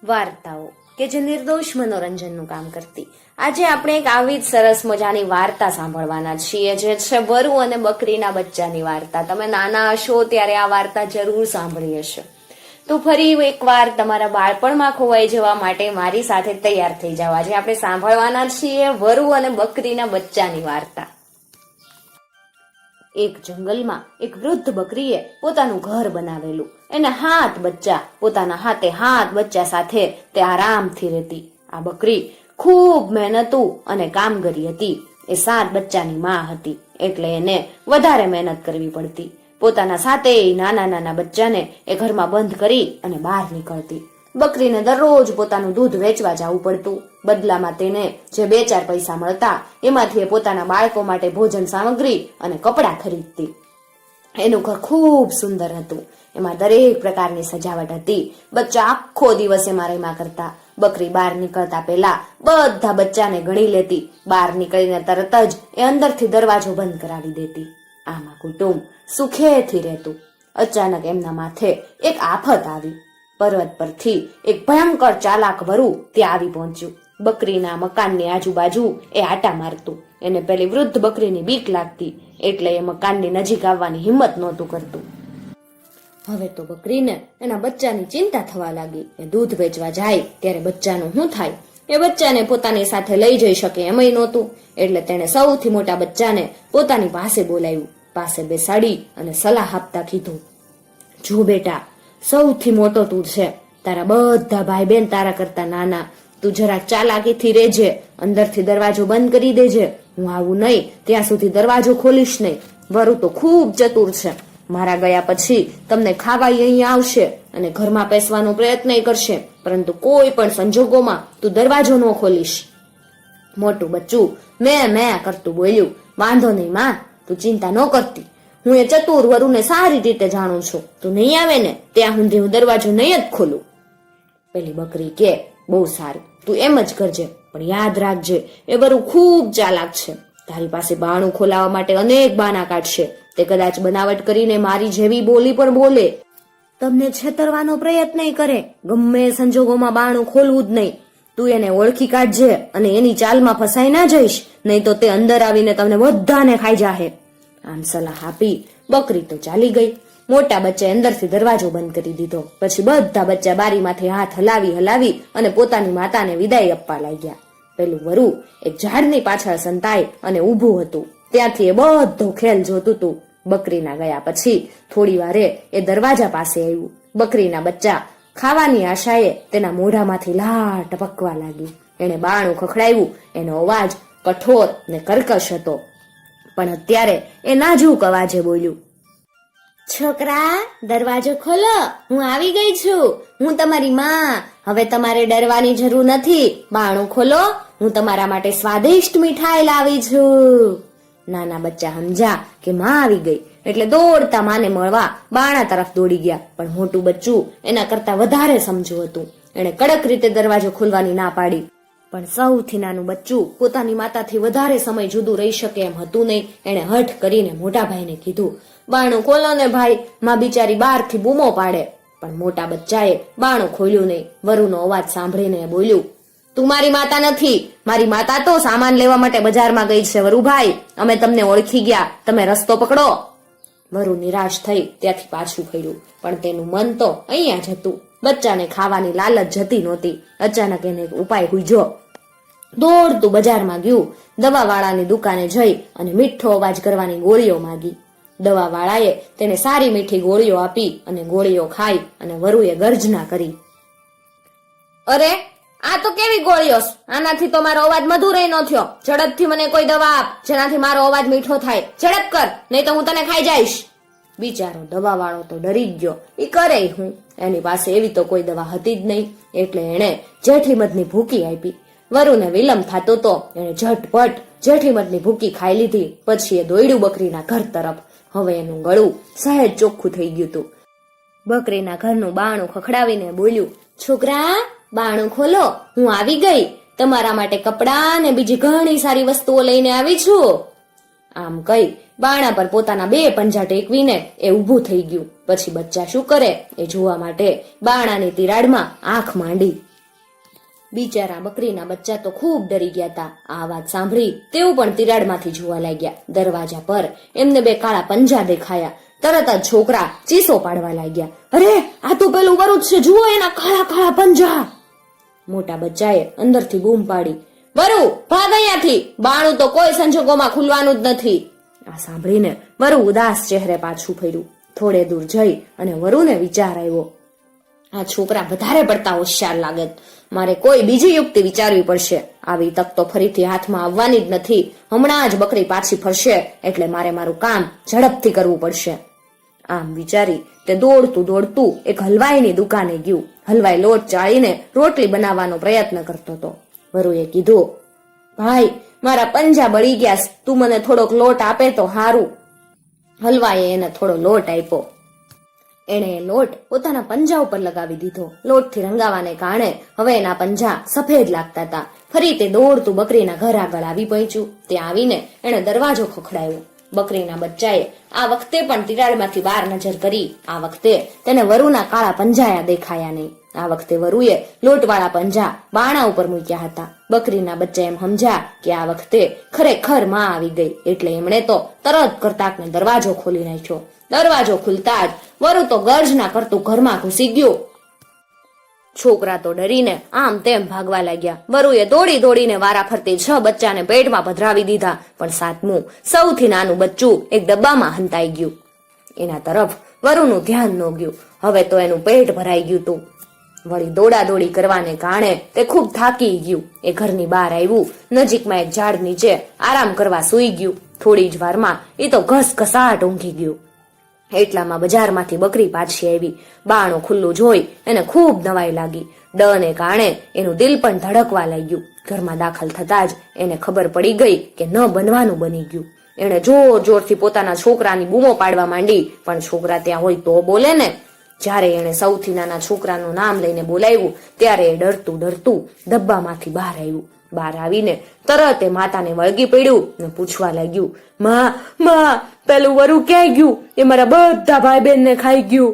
વાર્તાઓ કે જે નિર્દોષ મનોરંજનનું કામ કરતી. આજે આપણે એક આવી જ સરસ મજાની વાર્તા સાંભળવાના છીએ, જે છે વરુ અને બકરીના બચ્ચાની વાર્તા. તમે નાના હશો ત્યારે આ વાર્તા જરૂર સાંભળી હશે. તો ફરી એકવાર તમારા બાળપણમાં ખોવાઈ જવા માટે મારી સાથે તૈયાર થઈ જાવ. આજે આપણે સાંભળવાના છીએ વરુ અને બકરીના બચ્ચાની વાર્તા. એક જંગલમાં એક વૃદ્ધ બકરીએ પોતાનું ઘર બનાવેલું. એને 7 બચ્ચા, પોતાના હાથે બચ્ચા સાથે તે આરામથી રહેતી. આ બકરી ખૂબ મહેનતુ અને કામગરી હતી. એ 7 બચ્ચાની માં હતી, એટલે એને વધારે મહેનત કરવી પડતી. પોતાના 7 નાના બચ્ચાને એ ઘરમાં બંધ કરી અને બહાર નીકળતી. બકરીને દરરોજ પોતાનું દૂધ વેચવા જવું પડતું. બદલામાં તેને જે 2-4 પૈસા મળતા એમાંથી એ પોતાના બાળકો માટે ભોજન સામગ્રી અને કપડાં ખરીદતી. એનું ઘર ખૂબ સુંદર હતું. એમાં દરેક પ્રકારની સજાવટ હતી. બચ્ચા આખો દિવસ એમાં રમ્યા કરતા. બકરી બહાર નીકળતા પહેલા બધા બચ્ચાને ગણી લેતી. બહાર નીકળીને તરત જ એ અંદરથી દરવાજો બંધ કરાવી દેતી. આમાં કુટુંબ સુખેથી રહેતું. અચાનક એમના માથે એક આફત આવી. પર્વત પરથી એક ભયંકર ચાલાક વરુ ત્યાં આવી પહોંચ્યું. બકરીના મકાનની આજુબાજુ એ આટા મારતું. એને પેલી વૃદ્ધ બકરીની બીક લાગતી, એટલે એ મકાનની નજીક આવવાની હિંમત નહોતું કરતું. હવે તો બકરીને એના બચ્ચાની ચિંતા થવા લાગી. એ દૂધ વેચવા જાય ત્યારે બચ્ચાનું શું થાય? એ બચ્ચાને પોતાની સાથે લઈ જઈ શકે એમય નહોતું. એટલે તેણે સૌથી મોટા બચ્ચાને પોતાની પાસે બોલાવ્યું. પાસે બેસાડી અને સલાહ આપતા કીધું, જો બેટા, સૌથી મોટો તું છે. તારા બધા ભાઈ બહેન તારા કરતા નાના. તું જરાક ચાલાકીથી રહેજે. અંદરથી દરવાજો બંધ કરી દેજે. હું આવું નહીં ત્યાં સુધી દરવાજો ખોલીશ નહીં. વરુ તો ખૂબ ચતુર છે. મારા ગયા પછી તમને ખાવા અહીંયા આવશે અને ઘરમાં પેસવાનો પ્રયત્ન કરશે, પરંતુ કોઈ પણ સંજોગોમાં તું દરવાજો ન ખોલીશ. મોટું બચ્ચું મેં કરતું બોલ્યું, વાંધો નહીં માં, તું ચિંતા ન કરતી. હું એ ચતુર વરુને સારી રીતે જાણું છું. તું નહીં આવે ને ત્યાં સુધી હું દરવાજો નહીં જ ખોલું. પેલી બકરી કે, બહુ સારું, તું એમ જ કરજે, પણ યાદ રાખજે, એ વરુ ખૂબ ચાલાક છે. તારી પાસે બાણું ખોલાવવા માટે અનેક બહાના કાઢશે. તે કદાચ બનાવટ કરીને મારી જેવી બોલી પણ બોલે. તમને છેતરવાનો પ્રયત્ન કરે. ગમે સંજોગોમાં બાણું ખોલવું જ નહીં. તું એને ઓળખી કાઢજે અને એની ચાલમાં ફસાઈ ના જઈશ, નહીં તો તે અંદર આવીને તમને બધાને ખાઈ જાહે. આમ સલાહ આપી બકરી તો ચાલી ગઈ. મોટા બચ્ચાએ અંદરથી દરવાજો બંધ કરી દીધો. પછી બધા બચ્ચા બારીમાંથી હાથ હલાવી અને પોતાની માતાને વિદાય આપવા લાગ્યા. પેલું વરુ એક ઝાડની પાછળ સંતાઈ અને ઊભું હતું. ત્યાંથી એ બધો ખેલ જોતું હતું. બકરીના ગયા પછી થોડી વારે એ દરવાજા પાસે આવ્યું. બકરીના બચ્ચા ખાવાની આશાએ તેના મોઢામાંથી લાળ ટપકવા લાગી. એને બાણું ખખડાવ્યું. એનો અવાજ કઠોર ને કર્કશ હતો, પણ અત્યારે એ નાજુક અવાજે બોલ્યું, છોકરા, દરવાજો ખોલો, હું આવી ગઈ છું. હું તમારી માં. હવે તમારે ડરવાની જરૂર નથી. બાણું ખોલો, હું તમારા માટે સ્વાદિષ્ટ મીઠાઈ લાવી છું. નાના બચ્ચા સમજ્યા કે માં આવી ગઈ, એટલે દોડતા માને મળવા બાણા તરફ દોડી ગયા. પણ મોટું બચ્ચું એના કરતા વધારે સમજુ હતું. એને કડક રીતે દરવાજો ખોલવાની ના પાડી. પણ સૌથી નાનું બચ્ચું પોતાની માતાથી વધારે સમય જુદું રહી શકે એમ હતું નહીં. એને હઠ કરીને મોટા ભાઈને કીધું, બાણું ખોલો ને ભાઈ, માં બિચારી બહારથી બૂમો પાડે. પણ મોટા બચ્ચાએ બાણું ખોલ્યું નહીં. વરુનો અવાજ સાંભળીને બોલ્યું, તું મારી માતા નથી. મારી માતા તો સામાન લેવા માટે બજારમાં ગઈ છે વરુભાઈ. અમે તમને ઓળખી ગયા, તમે રસ્તો પકડો. વરુ નિરાશ થઈ ત્યાંથી પાછું ફર્યું, પણ તેનું મન તો અહીંયા જ હતું. બચ્ચાને ખાવાની લાલચ જતી નહોતી. અચાનક એને એક ઉપાય સૂઝ્યો. દોડતું બજારમાં ગયું. દવાવાળાની દુકાને જઈ અને મીઠો અવાજ કરવાની ગોળીઓ માંગી. દવાવાળાએ તેને સારી મીઠી ગોળીઓ આપી અને ગોળીઓ ખાઈ અને વરુએ ગર્જના કરી, અરે, આ તો કેવી ગોળીઓ? આનાથી તો મારો અવાજ મધુરય ન થયો. ઝડપથી મને કોઈ દવા આપ, જેનાથી મારો અવાજ મીઠો થાય. ઝડપ કર, નહીં તો હું તને ખાઈ જઈશ. બિચારો દવાવાળો તો ડરી જ ગયો. એ કરે હું? એની પાસે એવી તો કોઈ દવા હતી જ નહીં. એટલે એણે જેઠીમધની ભૂકી આપી. વરુને વિલંબ થતો તો એણે ઝટપટ જેઠીમધની ભૂકી ખાઈ લીધી. પછી એ દોડ્યું બકરીના ઘર તરફ. હવે એનું ગળું સહેજ ચોખ્ખું થઈ ગયું હતું. બકરીના ઘરનું બાણું ખખડાવીને બોલ્યું, છોકરા, બાણું ખોલો, હું આવી ગઈ. તમારા માટે કપડાં ને બીજી ઘણી સારી વસ્તુઓ લઈને આવી છું. આમ કહી બાણા પર પોતાના 2 પંજા ટેકવીને એ ઊભું થઈ ગયું. પછી બચ્ચા શું કરે એ જોવા માટે બાણાની તિરાડમાં આંખ માંડી. બિચારા બકરીના બચ્ચા તો ખૂબ ડરી ગયા હતા. આ વાત સાંભળી તેઓ પણ તિરાડમાંથી જોવા લાગ્યા. દરવાજા પર એમને બે કાળા પંજા દેખાયા. તરત જ છોકરા ચીસો પાડવા લાગ્યા. અરે, આ તો પેલું વરુ છે, જુઓ એના કાળા કાળા પંજા. મોટા બચ્ચાએ અંદરથી બૂમ પાડી, વરુ ભાગ અહીંયાથી, બાણું તો કોઈ સંજોગોમાં ખુલવાનું જ નથી. આ સાંભળીને વરુ ઉદાસ ચહેરે પાછું ફર્યું. થોડે દૂર જઈ અને વરુને વિચાર આવ્યો, આ છોકરા વધારે પડતા હોશિયાર લાગે, મારે કોઈ બીજી યુક્તિ વિચારવી પડશે. આવી તક તો ફરીથી હાથમાં આવવાની જ નથી. હમણાં જ બકરી પાછી ફરશે એટલે મારે મારું કામ ઝડપથી કરવું પડશે. આમ વિચારી તે દોડતું દોડતું એક હલવાઈની દુકાને ગયું. હલવાઈ લોટ ચાળીને રોટલી બનાવવાનો પ્રયત્ન કરતો હતો. વરુએ કીધું, ભાઈ મારા પંજા બળી ગયા, તું મને થોડોક લોટ આપે તો હારું. હલવાઈએ એને થોડો લોટ આપ્યો. એણે એ લોટ પોતાના પંજા ઉપર લગાવી દીધો. લોટથી રંગાવાને કારણે હવે એના પંજા સફેદ લાગતા હતા. ફરી તે દોડતું બકરીના ઘર આગળ આવી પહોંચ્યું. ત્યાં આવીને એણે દરવાજો ખખડાવ્યો. બકરીના બચ્ચાએ આ વખતે પણ તિરાડમાંથી બહાર નજર કરી. આ વખતે તેને વરુના કાળા પંજાયા દેખાયા નહીં. આ વખતે વરુએ લોટવાળા પંજા બાણા ઉપર મૂક્યા હતા. બકરીના બચ્ચા એમ સમજ્યા કે આ વખતે ખરેખર માં આવી ગઈ, એટલે એમણે તો તરત કરતાકને દરવાજો ખોલી નાખ્યો. દરવાજો ખુલતા જ વરુ તો ગર્જના કરતું ઘરમાં ઘૂસી ગયું. છોકરા તો ડરીને આમ તેમ ભાગવા લાગ્યા. વરુએ દોડી દોડીને વારા ફરતી 6 બચ્ચાને પેટમાં પધરાવી દીધા, પણ 7મું સૌથી નાનું બચ્ચું એક ડબ્બામાં હંતાઈ ગયું. એના તરફ વરુનું ધ્યાન ન ગયું. હવે તો એનું પેટ ભરાઈ ગયું હતું. વળી દોડાદોડી કરવાને કારણે તે ખૂબ થાકી ગયું. એ ઘરની બહાર આવ્યું. નજીકમાં એક ઝાડ નીચે આરામ કરવા સૂઈ ગયું. થોડી જ વારમાં એ તો ઘસઘસાટ ઊંઘી ગયું. એટલામાં બજારમાંથી બકરી પાછી આવી. બાણું ખુલ્લું જોઈ એને ખૂબ નવાઈ લાગી. ડરને કારણે એનું દિલ પણ ધડકવા લાગ્યું. ઘરમાં દાખલ થતા જ એને ખબર પડી ગઈ કે ન બનવાનું બની ગયું. એણે જોર જોરથી પોતાના છોકરાની બૂમો પાડવા માંડી, પણ છોકરા ત્યાં હોય તો બોલે ને. જ્યારે એણે સૌથી નાના છોકરાનું નામ લઈને બોલાવ્યું ત્યારે એ ડરતું ડરતું ડબ્બામાંથી બહાર આવ્યું. બહાર આવીને તરત એ માતાને વળગી પડ્યું ને પૂછવા લાગ્યું, માં પેલું વરુ ક્યાંય ગયું? એ મારા બધા ભાઈ બહેનને ખાઈ ગયું.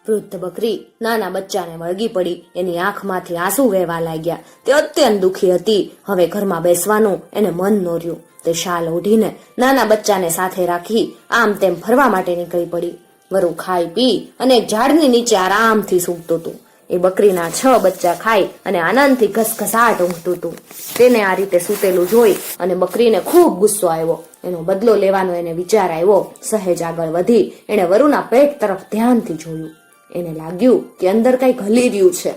વૃદ્ધ બકરી નાના બચ્ચાને વળગી પડી. એની આંખમાંથી આંસુ વહેવા લાગ્યા. તે અત્યંત દુખી હતી. હવે ઘરમાં બેસવાનું એને મન ન રહ્યું. તે શાલ ઓઢીને નાના બચ્ચાને સાથે રાખી આમ તેમ ફરવા માટે નીકળી પડી. વરુ ખાઈ પી અને એક ઝાડની નીચે આરામથી સૂતું હતું. એ બકરીના 6 બચ્ચા ખાઈ અને આનંદથી ઘસઘસાટ ઊંઘતું હતું. તેને આ રીતે સૂતેલું જોઈ અને બકરીને ખૂબ ગુસ્સો આવ્યો. એનો બદલો લેવાનો એને વિચાર આવ્યો. સહેજ આગળ વધી એણે વરુના પેટ તરફ ધ્યાનથી જોયું. એને લાગ્યું કે અંદર કંઈક હલી રહ્યું છે.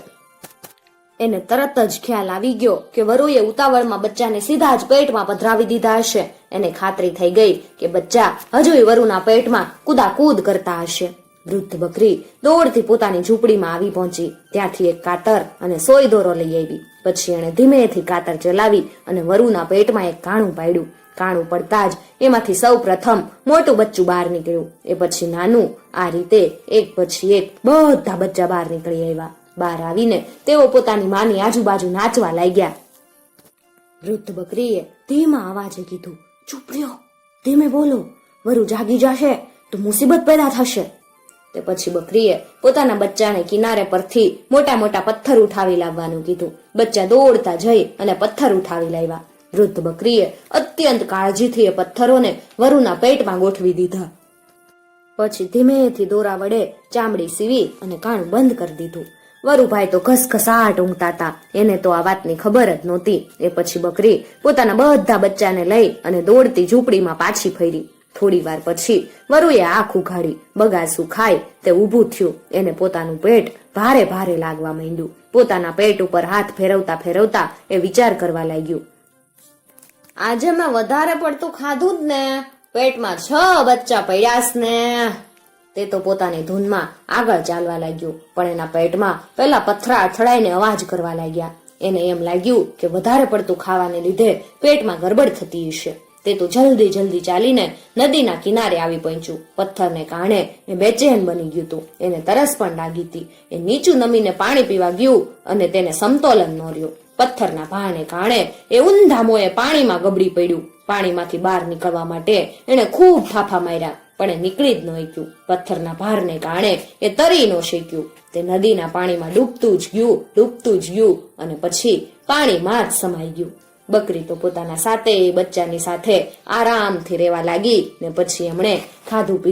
એને તરત જ ખ્યાલ આવી ગયો કે વરુએ ઉતાવળમાં બચ્ચાને સીધા જ પેટમાં પધરાવી દીધા હશે. એને ખાતરી થઈ ગઈ કે બચ્ચા હજુય વરુના પેટમાં કૂદાકૂદ કરતા હશે. વૃદ્ધ બકરી દોડથી પોતાની ઝૂંપડીમાં આવી પહોંચી. ત્યાંથી એક કાતર અને સોય દોરો લઈ આવી. પછી એણે ધીમેથી કાતર ચલાવી અને વરુના પેટમાં એક કાણું પાડ્યું. કાણું પડતા જ એમાંથી સૌ પ્રથમ મોટું બચ્ચું બહાર નીકળ્યું. એ પછી નાનું. આ રીતે એક પછી એક બધા બચ્ચા બહાર નીકળી આવ્યા. બહાર આવીને તેઓ પોતાની માની આજુબાજુ નાચવા લાગ્યા. વૃદ્ધ બકરીએ ધીમા અવાજે કીધું, ચૂપ રહ્યો, ધીમે બોલો, વરુ જાગી જશે તો મુસીબત પેદા થશે. તે પછી બકરીએ પોતાના બચ્ચાને કિનારે પરથી મોટા મોટા પથ્થર ઉઠાવી લાવવાનું કીધું. બચ્ચા દોડતા જઈ અને પથ્થર ઉઠાવી લાવ્યા. વૃદ્ધ બકરીએ અત્યંત કાળજીથી એ પથ્થરોને વરુના પેટમાં ગોઠવી દીધા. પછી ધીમેથી દોરા વડે ચામડી સીવી અને કાણું બંધ કરી દીધું. વરુભાઈ તો ઘસઘસાટ ઊંઘતા હતા. એને તો આ વાતની ખબર જ નહોતી. એ પછી બકરી પોતાના બધા બચ્ચાને લઈ અને દોડતી ઝૂંપડીમાં પાછી ફરી. થોડી વાર પછી વરુએ આંખ ઉઘાડી. બગાસું ખાઈ તે ઊભું થયું. એને પોતાનું પેટ ભારે ભારે લાગવા માંડ્યું. પોતાના પેટ ઉપર હાથ ફેરવતા ફેરવતા એ વિચાર કરવા લાગ્યું, આજે મેં વધારે પડતું ખાધું જ ને, પેટમાં 6 બચ્ચા પડ્યા ને. તે તો પોતાની ધૂનમાં આગળ ચાલવા લાગ્યું. પણ એના પેટમાં પેલા પથરા અથડાઈને અવાજ કરવા લાગ્યા. એને એમ લાગ્યું કે વધારે પડતું ખાવાને લીધે પેટમાં ગડબડ થતી હશે. તે તો જલ્દી જલ્દી ચાલીને નદીના કિનારે આવી પહોંચ્યું. પથ્થરને કારણે એ બેચેન બની ગયું હતું. એને તરસ પણ લાગી હતી. એ નીચું નમીને પાણી પીવા ગયું અને તેને સમતોલન ન રહ્યું. પથ્થરના ભારને કારણે એ ઊંધા મોએ પાણીમાં ગબડી પડ્યું. પાણીમાંથી બહાર નીકળવા માટે એણે ખૂબ ફાફા માર્યા, પણ એ નીકળી જ ન શક્યું. પથ્થરના ભારને કારણે એ તરી ન શક્યું. તે નદીના પાણીમાં ડૂબતું જ ગયું અને પછી પાણીમાં જ સમાઈ ગયું. બકરી તો પોતાના 7 બચ્ચાની સાથે આરામથી રહેવા લાગી ને પછી એમણે ખાધું પીધું